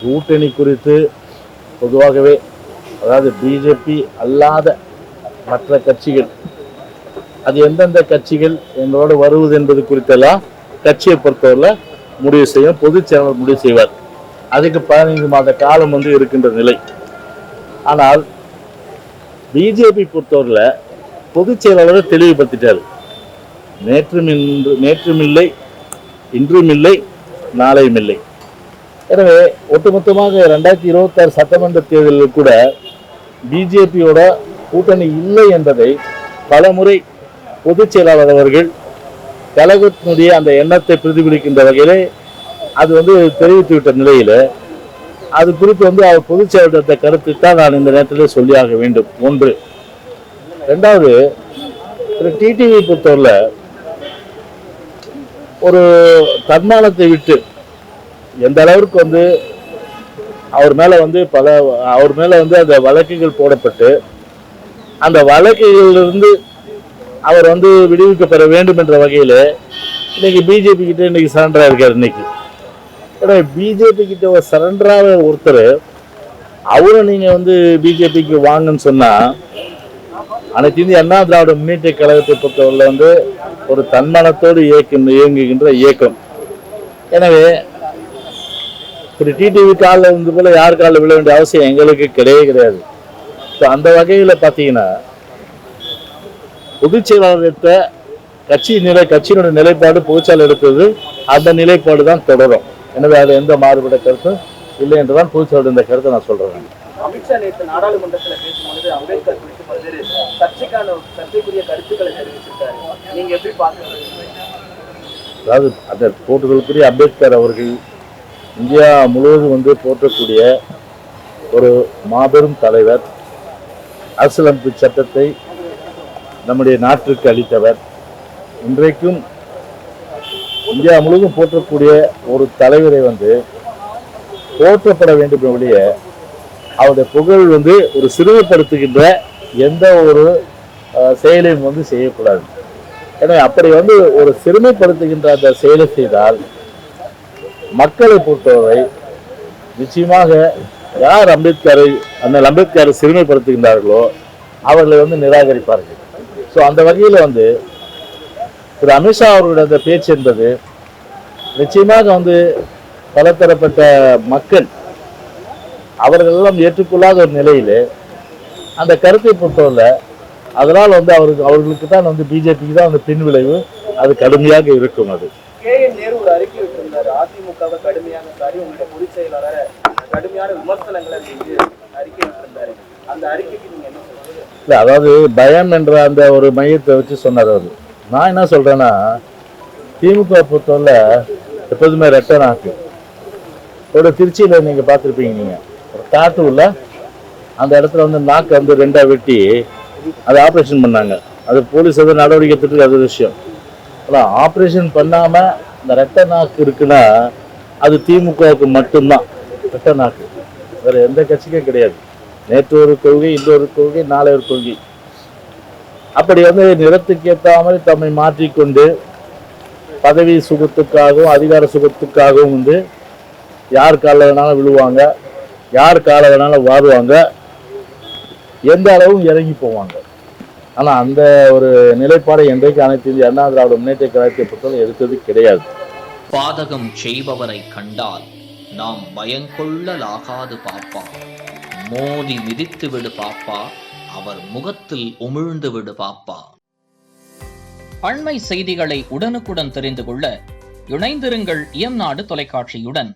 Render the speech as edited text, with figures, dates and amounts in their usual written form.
கூட்டணி குறித்து பொதுவாகவே அதாவது பிஜேபி அல்லாத மற்ற கட்சிகள் அது எந்தெந்த கட்சிகள் என்னோடு வருவது என்பது குறித்தெல்லாம் கட்சியை பொறுத்தவரை முடிவு செய்யும், பொதுச் செயலாளர் முடிவு செய்வார். அதுக்கு 15 மாத காலம் இருக்கின்ற நிலை. ஆனால் பிஜேபி பொறுத்தவரையில் பொதுச் செயலாளர் தெளிவுபடுத்திட்டார். நேற்றும் இல்லை, இன்றும் இல்லை, நாளையும் இல்லை. எனவே ஒட்டுமொத்தமாக 2026 சட்டமன்ற தேர்தலில் கூட பிஜேபியோட கூட்டணி இல்லை என்பதை பலமுறை பொதுச் செயலாளர் அவர்கள் கழகத்தினுடைய அந்த எண்ணத்தை பிரதிபலிக்கின்ற வகையிலே அது தெரிவித்துவிட்ட நிலையில் அது குறித்து அவர் பொதுச் செயலாளர் கருத்து தான் நான் இந்த நேரத்தில் சொல்லியாக வேண்டும். ஒன்று. ரெண்டாவது, டிடிவி பொறுத்தவரை ஒரு தன்மானத்தை விட்டு எந்த அளவிற்கு அவர் மேல அந்த வழக்குகள் போடப்பட்டு அந்த வழக்குகளிலிருந்து அவர் விடுவிக்கப்பட வேண்டும் என்ற வகையில் இன்னைக்கு பிஜேபி கிட்ட இன்னைக்கு சரண்டரா இருக்காரு. இன்னைக்கு பிஜேபி கிட்ட ஒரு சரண்டராக ஒருத்தர் அவரும் நீங்க பிஜேபிக்கு வாங்கன்னு சொன்னா அனைத்து இந்திய அண்ணா திராவிட முன்னேற்ற கழகத்தை பொறுத்தவரை ஒரு தன்மானத்தோடு இயங்குகின்ற இயக்கம். எனவே திரு டிடிவி காலில் இருந்து போல யார் காலில் விழ வேண்டிய அவசியம் எங்களுக்கு கிடையாது. ஸோ அந்த வகையில் பார்த்தீங்கன்னா பொதுச் செயலாளர்கிட்ட கட்சியினுடைய நிலைப்பாடு பொதுச்செயலாளர் எடுத்தது அந்த நிலைப்பாடு தான் தொடரும். எனவே அது எந்த மாறுபட கருத்தும் இல்லை என்றுதான் பொதுச் செயலாளர் இந்த கருத்தை நான் சொல்றேன். அமித்ஷா நேற்று நாடாளுமன்றத்தில் பேசும்பொழுது அம்பேத்கர் குறித்து பல்வேறு சர்ச்சைக்குரிய கருத்துக்களை தெரிவிச்சிருக்காரு. நீங்க எப்படி பார்க்கறது? அதாவது அந்த போற்றுதலுக்குரிய அம்பேத்கர் அவர்கள் இந்தியா முழுவதும் போற்றக்கூடிய ஒரு மாபெரும் தலைவர், அரசியலமைப்பு சட்டத்தை நம்முடைய நாட்டிற்கு அளித்தவர். இன்றைக்கும் இந்தியா முழுவதும் போற்றக்கூடிய ஒரு தலைவரை போற்றப்பட வேண்டும் ஒழிய அவருடைய புகழ் ஒரு சிறுமைப்படுத்துகின்ற எந்த ஒரு செயலையும் செய்யக்கூடாது. எனவே அப்படி ஒரு சிறுமைப்படுத்துகின்ற அந்த செயலை செய்தால் மக்களை பொறுத்தவரை நிச்சயமாக யார் அம்பேத்கரை சிறுமைப்படுத்துகின்றார்களோ அவர்களை நிராகரிப்பார்கள். ஸோ அந்த வகையில் திரு அமித்ஷா அவர்களுடைய அந்த பேச்சு என்பது நிச்சயமாக பலதரப்பட்ட மக்கள் அவர்கள் எல்லாம் ஏற்றுக்கொள்ளாத ஒரு நிலையில் அந்த கருத்தை பொறுத்தவரை அதனால் அவர்களுக்கு தான் பிஜேபிக்கு தான் பின் விளைவு அது கடுமையாக இருக்கும். அது நேரு ஒரு அறிக்கை விட்டிருந்தாரு, அதிமுகவை கடுமையான உங்களுடைய பொதுச் செயலாளரை கடுமையான விமர்சனங்களை அறிக்கை விட்டிருந்தாரு. அந்த அறிக்கைக்கு நீங்க என்ன சொல்றீங்க? இல்லை, அதாவது பயம் என்ற அந்த ஒரு மையத்தை வச்சு சொன்னார் அவர். நான் என்ன சொல்றேன்னா, திமுக பொறுத்தவரை எப்போதுமே ரெட்டை நாக்கு. ஒரு திருச்சியில் நீங்க பார்த்துருப்பீங்க, நீங்க ஒரு காட்டுல அந்த இடத்துல நாக்கு ரெண்டா வெட்டி அதை ஆப்ரேஷன் பண்ணாங்க. அது போலீஸ் நடவடிக்கை எடுத்துட்டு அது விஷயம். ஆனால் ஆப்ரேஷன் பண்ணாமல் இந்த ரெட்டை நாக்கு இருக்குன்னா அது திமுகவுக்கு மட்டும்தான் ரெட்டை நாக்கு, வேறு எந்த கட்சிக்கும் கிடையாது. நேற்று ஒரு கொள்கை, இன்னொரு கொள்கை, நாளை ஒரு கொள்கை. அப்படி நிறத்துக்கு ஏற்றாமல் தம்மை மாற்றிக்கொண்டு பதவி சுகத்துக்காகவும் அதிகார சுகத்துக்காகவும் யார் காலில் வேணாலும் விழுவாங்க, யார் காலை வேணாலும் வாருவாங்க, எந்த அளவும் இறங்கி போவாங்க. ஆனால் அந்த ஒரு நிலைப்பாடை இன்றைக்கு அனைத்து இந்திய அண்ணா திராவிட முன்னேற்ற கழகத்தை பொறுத்தவரை எடுத்தது கிடையாது. பாதகம் செய்பவரை கண்டால் நாம் பயங்கொள்ளலாகாது பாப்பா, மோதி மிதித்து விடு பாப்பா, அவர் முகத்தில் உமிழ்ந்து விடு பாப்பா. அண்மை செய்திகளை உடனுக்குடன் தெரிந்து கொள்ள இணைந்திருங்கள் இயம்நாடு தொலைக்காட்சியுடன்.